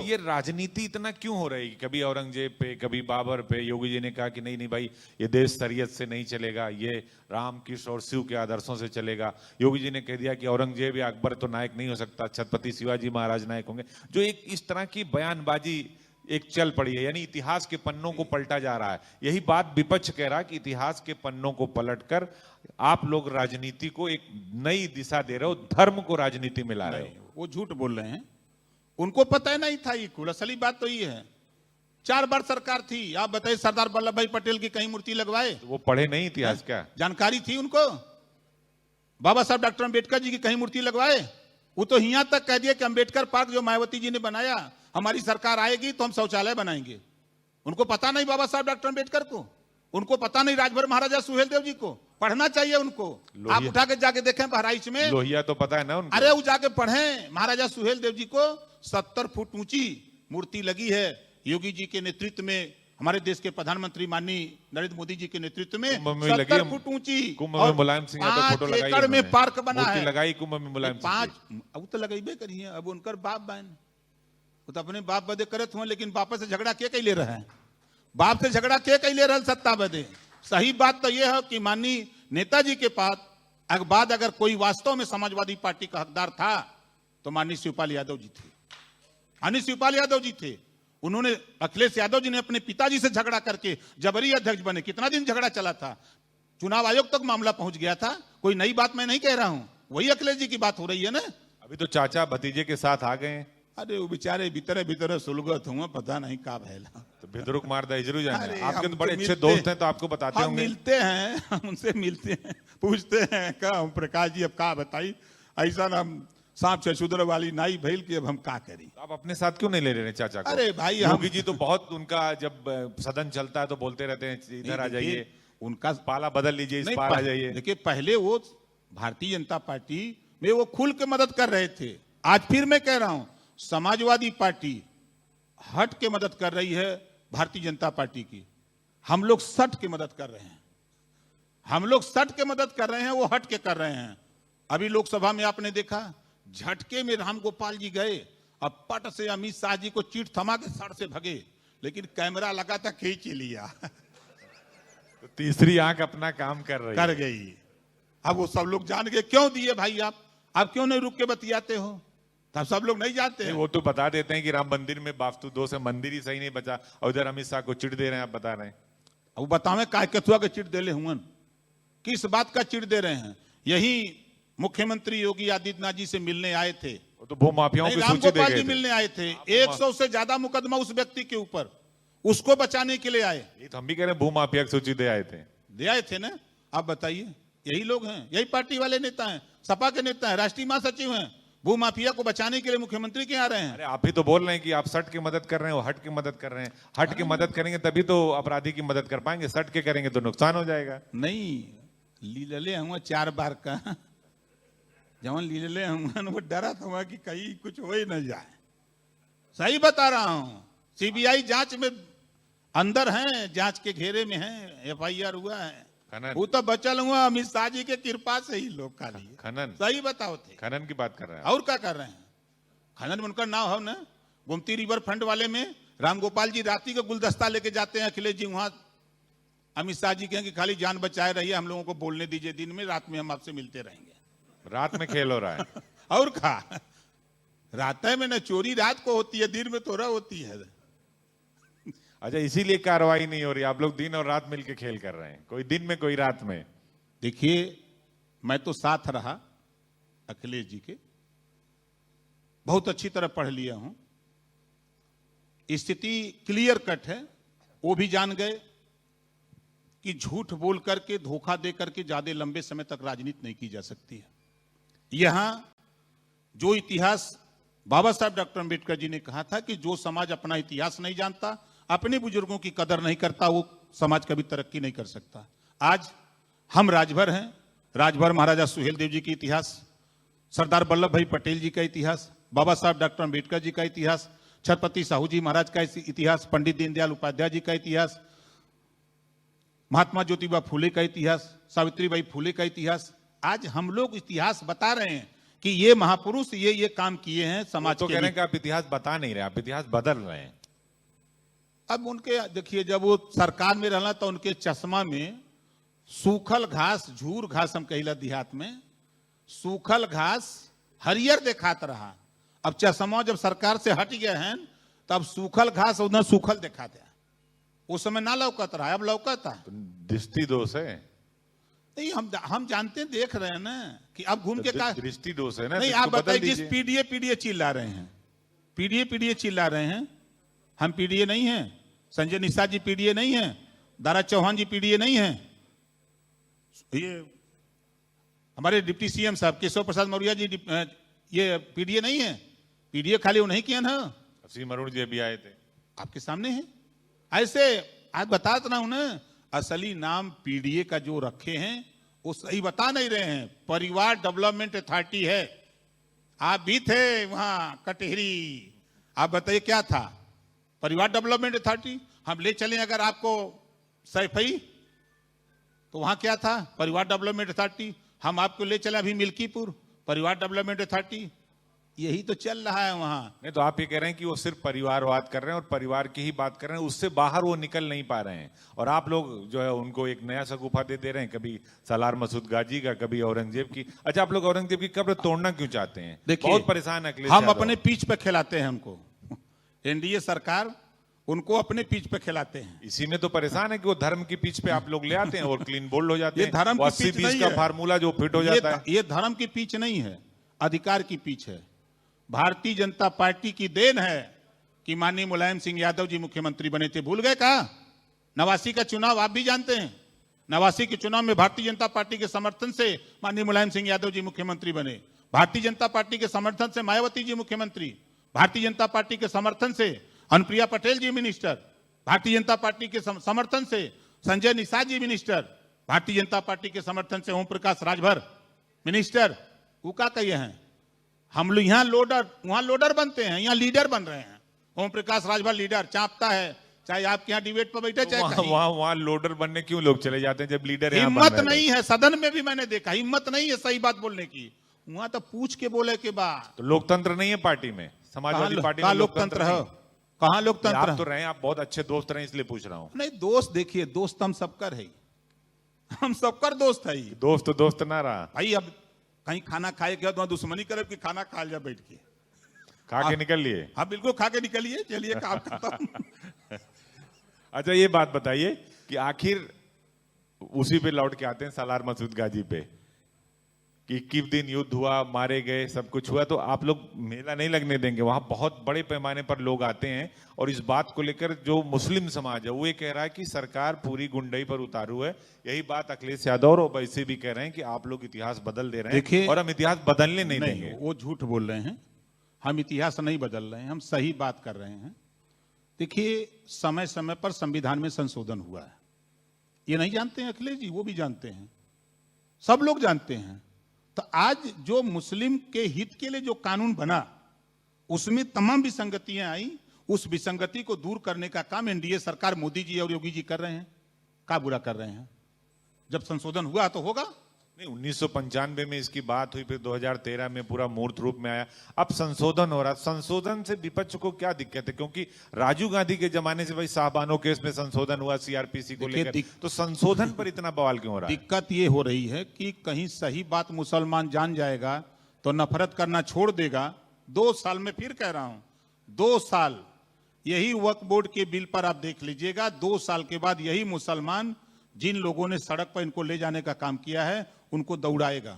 ये राजनीति इतना क्यों हो रही है? कभी औरंगजेब पे, कभी बाबर पे। योगी जी ने कहा कि नहीं नहीं भाई, ये देश शरीयत से नहीं चलेगा, ये राम कृष्ण और शिव के आदर्शों से चलेगा। योगी जी ने कह दिया कि औरंगजेब या अकबर तो नायक नहीं हो सकता, छत्रपति शिवाजी महाराज नायक होंगे। जो एक इस तरह की बयानबाजी एक चल पड़ी है, यानी इतिहास के पन्नों को पलटा जा रहा है। यही बात विपक्ष कह रहा है कि इतिहास के पन्नों को पलटकर आप लोग राजनीति को एक नई दिशा दे रहे हो, धर्म को राजनीति में ला रहे हो। वो झूठ बोल रहे हैं, उनको पता ही नहीं था ये कुल। असली बात तो ये है, 4 बार सरकार थी। आप बताइए, सरदार वल्लभ भाई पटेल की कहीं मूर्ति लगवाए? तो वो पढ़े नहीं इतिहास क्या? जानकारी थी उनको? बाबा साहब डॉक्टर अंबेडकर जी की कहीं मूर्ति लगवाए? वो तो यहां तक कह दिया कि अंबेडकर पार्क जो मायावती जी ने बनाया, हमारी सरकार आएगी तो हम शौचालय बनाएंगे। उनको पता नहीं बाबा साहब डॉक्टर अंबेडकर को? उनको पता नहीं राजभर महाराजा सुहेलदेव जी को? पढ़ना चाहिए उनको। आप उठा के जाके देखें बहराइच में, लोहिया तो पता है ना उनको। अरे वो जाके पढ़ें। महाराजा सुहेलदेव जी को 70 फुट ऊंची मूर्ति लगी है। योगी जी के नेतृत्व में, हमारे देश के प्रधानमंत्री माननीय नरेंद्र मोदी जी के नेतृत्व में 70 फुट ऊंची, कुंभ में मुलायम सिंह यादव फोटो लगाई, 5 एकड़ में पार्क बना है। लगाई कुंभ में मुलायम सिंह। 5 अब तो लगाइबे करिए। अब उनकर बाप बहन वो तो अपने बाप बदे करत हुए, लेकिन बाप से झगड़ा के कैले रहे हैं? बाप से झगड़ा के कैले रहे सत्ता बदे? सही बात तो यह है कि माननीय नेताजी के बाद अगर कोई वास्तव में समाजवादी पार्टी का हकदार था तो माननीय शिवपाल यादव जी थे। माननीय शिवपाल यादव जी थे। उन्होंने, अखिलेश यादव जी ने अपने पिताजी से झगड़ा करके जबरी अध्यक्ष बने। कितना दिन झगड़ा चला था, चुनाव आयोग तक मामला पहुंच गया था। कोई नई बात मैं नहीं कह रहा हूं, वही अखिलेश जी की बात हो रही है ना। अभी तो चाचा भतीजे के साथ आ गए। अरे वो बेचारे भीतर भीतर सुलगत हुआ, पता नहीं का भैला। तो भिदरुक मारदा इजरू जाएंगे। आपके हम तो बड़े तो अच्छे दोस्त हैं, तो आपको बताते हम होंगे। मिलते हैं, हम उनसे मिलते हैं, पूछते हैं का हम प्रकाश जी अब का बताई, ऐसा ना सांप छछुदर वाली नाई भैल की अब हम का करी। तो आप अपने साथ क्यों नहीं ले रहे चाचा को? अरे भाई, योगी जी तो बहुत, उनका जब सदन चलता है तो बोलते रहते हैं इधर आ जाइए, उनका पाला बदल लीजिए, इस पार आ जाइए। देखिए, पहले वो भारतीय जनता पार्टी में वो खुल के मदद कर रहे थे। आज फिर मैं कह रहा हूं, समाजवादी पार्टी हट के मदद कर रही है भारतीय जनता पार्टी की। हम लोग सट के मदद कर रहे हैं। हम लोग सट के मदद कर रहे हैं, वो हट के कर रहे हैं। अभी लोकसभा में आपने देखा, झटके में राम गोपाल जी गए, अब पट से अमित शाह जी को चीट थमा के सड़ से भगे, लेकिन कैमरा लगा था, खींच लिया। तो तीसरी आंख अपना काम कर गई। अब वो सब लोग जान गए क्यों दिए भाई। आप क्यों नहीं रुक के बतियाते हो? तब सब लोग नहीं जाते हैं। वो तो बता देते हैं कि राम मंदिर में वास्तु दोष है, मंदिर ही सही नहीं बचा, और उधर अमित शाह को चिट दे रहे हैं। आप बता रहे हैं, अब बतावे काय कथुआ के चिट दे ले हुए, किस बात का चिट दे रहे हैं? यही मुख्यमंत्री योगी आदित्यनाथ जी से मिलने आए थे, तो भूमाफियाओं की सूची दे गए थे। मिलने आए थे। 100 से ज्यादा मुकदमा उस व्यक्ति के ऊपर, उसको बचाने के लिए आए। ये तो हम भी कह रहे हैं, भूमाफिया की सूची दे आए थे ना। आप बताइए, यही लोग हैं, यही पार्टी वाले नेता हैं, सपा के नेता हैं, राष्ट्रीय महासचिव हैं, भूमाफिया को बचाने के लिए मुख्यमंत्री के यहाँ रहे हैं। अरे आप ही तो बोल रहे हैं कि आप सट की मदद कर रहे हैं, हट की मदद कर रहे हैं। हट की मदद करेंगे तभी तो अपराधी की मदद कर पाएंगे, सट के करेंगे तो नुकसान हो जाएगा। नहीं, लीलले हुआ 4 बार का, जवन लीलले हुआ वो डरा था कि कहीं कुछ हो ही न जाए। सही बता रहा हूं, सीबीआई जांच में अंदर हैं, जांच के घेरे में हैं, FIR हुआ है। वो तो बचल हुआ अमित शाह जी के कृपा से ही लोग का लिए। खनन, सही बताओ थे, खनन की बात कर रहे हैं और क्या कर रहे हैं? खनन में उनका नाम है ना। गोमती रिवर फ्रंट वाले में राम गोपाल जी राती का गुलदस्ता लेके जाते हैं, अखिलेश जी वहां, अमित शाह जी कहें कि खाली जान बचाए रहिए, हम लोगों को बोलने दीजिए, दिन में रात में हम आपसे मिलते रहेंगे। रात में खेल हो रहा है। और कहा, रात में न चोरी रात को होती है, दिन में थोड़ा होती है। अच्छा, इसीलिए कार्रवाई नहीं हो रही, आप लोग दिन और रात मिलकर खेल कर रहे हैं, कोई दिन में कोई रात में। देखिए, मैं तो साथ रहा अखिलेश जी के, बहुत अच्छी तरह पढ़ लिया हूं, स्थिति क्लियर कट है। वो भी जान गए कि झूठ बोल करके, धोखा दे करके ज्यादा लंबे समय तक राजनीति नहीं की जा सकती है। यहां जो इतिहास बाबा साहब डॉक्टर अंबेडकर जी ने कहा था कि जो समाज अपना इतिहास नहीं जानता, अपने बुजुर्गों की कदर नहीं करता, वो समाज कभी तरक्की नहीं कर सकता। आज हम राजभर हैं, राजभर महाराजा सुहेलदेव जी की इतिहास, सरदार वल्लभ भाई पटेल जी का इतिहास, बाबा साहब डॉक्टर अंबेडकर जी का इतिहास, छत्रपति साहू जी महाराज का इतिहास, पंडित दीनदयाल उपाध्याय जी का इतिहास, महात्मा ज्योतिबा फूले का इतिहास, सावित्रीबाई फूले का इतिहास। आज हम लोग इतिहास बता रहे हैं कि ये महापुरुष ये काम किए हैं समाज तो के कह रहे लिए। हैं कि आप इतिहास बता नहीं रहे, आप इतिहास बदल रहे हैं। अब उनके देखिए, जब वो सरकार में रहना तो उनके चश्मा में सूखल घास, झूर घास हम कहिला देहात में, सूखल घास हरियर देखात रहा। अब चश्मा जब सरकार से हट गए हैं तब सूखल घास उधर सूखल देखा दिया। उस समय ना लौकत रहा, अब लौकता। तो दृष्टि दोष है। नहीं, हम जानते हैं, देख रहे हैं ना कि अब घूम के का दृष्टि दोष है ना। नहीं, तो आप इसको बदल बताइए, जिस दीजिए। पीडीए चिल्ला रहे हैं, पीडीए चिल्ला रहे हैं, हम पीडीए नहीं हैं, संजय निषाद जी पीडीए नहीं हैं, दारा चौहान जी पीडीए नहीं हैं, ये हमारे डिप्टी सीएम साहब केशव प्रसाद मौर्य जी ये पीडीए नहीं है। पीडीए खाली वो नहीं किया ना, असीम अरुण जी अभी आए थे, आपके सामने है। ऐसे आज बता रहा हूं ना, असली नाम पीडीए का जो रखे हैं वो सही बता नहीं रहे हैं। परिवार डेवलपमेंट अथॉरिटी है। आप भी थे वहां कटहरी, आप बताइए क्या था परिवार डेवलपमेंट अथॉरिटी? हम ले चले अगर आपको सैफई, तो वहां क्या था? परिवार डेवलपमेंट अथॉरिटी। हम आपको ले चले अभी मिल्कीपुर, परिवार डेवलपमेंट अथॉरिटी। यही तो चल रहा है वहां। नहीं तो आप ये कह रहे हैं कि वो सिर्फ परिवारवाद कर रहे हैं और परिवार की ही बात कर रहे हैं, उससे बाहर वो निकल नहीं पा रहे हैं। और आप लोग जो है उनको एक नया शगुफा दे रहे हैं, कभी सालार मसूद गाजी का, कभी औरंगजेब की। अच्छा, आप लोग औरंगजेब की कब्र तोड़ना क्यों चाहते हैं? देखिए, बहुत परेशान है अखिलेश हम यादव। अपने पीछ पे खिलाते हैं उनको, एनडीए सरकार उनको अपने पीछ पे खिलाते हैं। इसी में तो परेशान है कि वो धर्म की पीछ पे आप लोग ले आते हैं और क्लीन बोल्ड हो जाते ये हैं। धर्म वो की पीछ 80-20 नहीं का है। फार्मूला जो फिट हो जाता है। ये धर्म की पीछ नहीं है, अधिकार की पीछ है। भारतीय जनता पार्टी की देन है कि माननीय मुलायम सिंह यादव जी मुख्यमंत्री बने थे। भूल गए कहा? 89 का चुनाव आप भी जानते हैं। 89 के चुनाव में भारतीय जनता पार्टी के समर्थन से माननीय मुलायम सिंह यादव जी मुख्यमंत्री बने। भारतीय जनता पार्टी के समर्थन से मायावती जी मुख्यमंत्री, भारतीय जनता पार्टी के समर्थन से अनुप्रिया पटेल जी मिनिस्टर, भारतीय जनता पार्टी के समर्थन से संजय निषाद जी मिनिस्टर, भारतीय जनता पार्टी के समर्थन से ओम प्रकाश राजभर मिनिस्टर। वो क्या कहिए हैं? हम लोग यहाँ लोडर, वहां लोडर बनते हैं, यहाँ लीडर बन रहे हैं। ओम प्रकाश राजभर लीडर चापता है, चाहे आपके यहाँ डिबेट पर बैठे चाहे कहीं। वहां लोडर बनने क्यों लोग चले जाते हैं जब लीडर यहाँ बन हिम्मत रहे हैं? नहीं है, सदन में भी मैंने देखा, हिम्मत नहीं है सही बात बोलने की। वहां तो पूछ के बोले के बाद। तो लोकतंत्र नहीं है पार्टी में, समाजवादी पार्टी में लोकतंत्र है? नहीं। कहाँ लोकतंत्र? आप तो रहे, आप बहुत अच्छे दोस्त रहे, इसलिए पूछ रहा हूँ। नहीं, दोस्त देखिए, दोस्त हम सबकर है, हम सबकर दोस्त है। दोस्त तो दोस्त ना रहा, भाई अब कहीं खाना खाए के बाद दुश्मनी करे कि खाना खा लिया बैठ के, खा के निकल लिए। हाँ बिल्कुल खा के निकलिए, चलिए काम खत्म। अच्छा, ये बात बताइए कि आखिर उसी पे लौट के आते हैं, सालार मसूद गाजी पे, कि 21 दिन युद्ध हुआ, मारे गए, सब कुछ हुआ, तो आप लोग मेला नहीं लगने देंगे? वहां बहुत बड़े पैमाने पर लोग आते हैं और इस बात को लेकर जो मुस्लिम समाज है वो ये कह रहा है कि सरकार पूरी गुंडई पर उतारू है। यही बात अखिलेश यादव और वैसे भी कह रहे हैं कि आप लोग इतिहास बदल दे रहे हैं और हम इतिहास बदलने नहीं देंगे। वो झूठ बोल रहे हैं, हम इतिहास नहीं बदल रहे हैं, हम सही बात कर रहे हैं। देखिए, समय समय पर संविधान में संशोधन हुआ है, ये नहीं जानते हैं अखिलेश जी? वो भी जानते हैं, सब लोग जानते हैं। तो आज जो मुस्लिम के हित के लिए जो कानून बना, उसमें तमाम विसंगतियां आई। उस विसंगति को दूर करने का काम एनडीए सरकार, मोदी जी और योगी जी कर रहे हैं। क्या बुरा कर रहे हैं? जब संशोधन हुआ तो होगा। नहीं, 1995 में इसकी बात हुई, फिर 2013 में पूरा मूर्त रूप में आया, अब संशोधन हो रहा। संशोधन से विपक्ष को क्या दिक्कत है? क्योंकि राजीव गांधी के जमाने से भाई साहबानो केस में संशोधन हुआ सीआरपीसी को लेकर, तो संशोधन पर इतना बवाल क्यों हो रहा है? दिक्कत ये हो रही है कि कहीं सही बात मुसलमान जान जाएगा तो नफरत करना छोड़ देगा। 2 साल में, फिर कह रहा हूं, 2 साल यही वक्फ बोर्ड के बिल पर आप देख लीजिएगा, 2 साल के बाद यही मुसलमान जिन लोगों ने सड़क पर इनको ले जाने का काम किया है उनको दौड़ाएगा।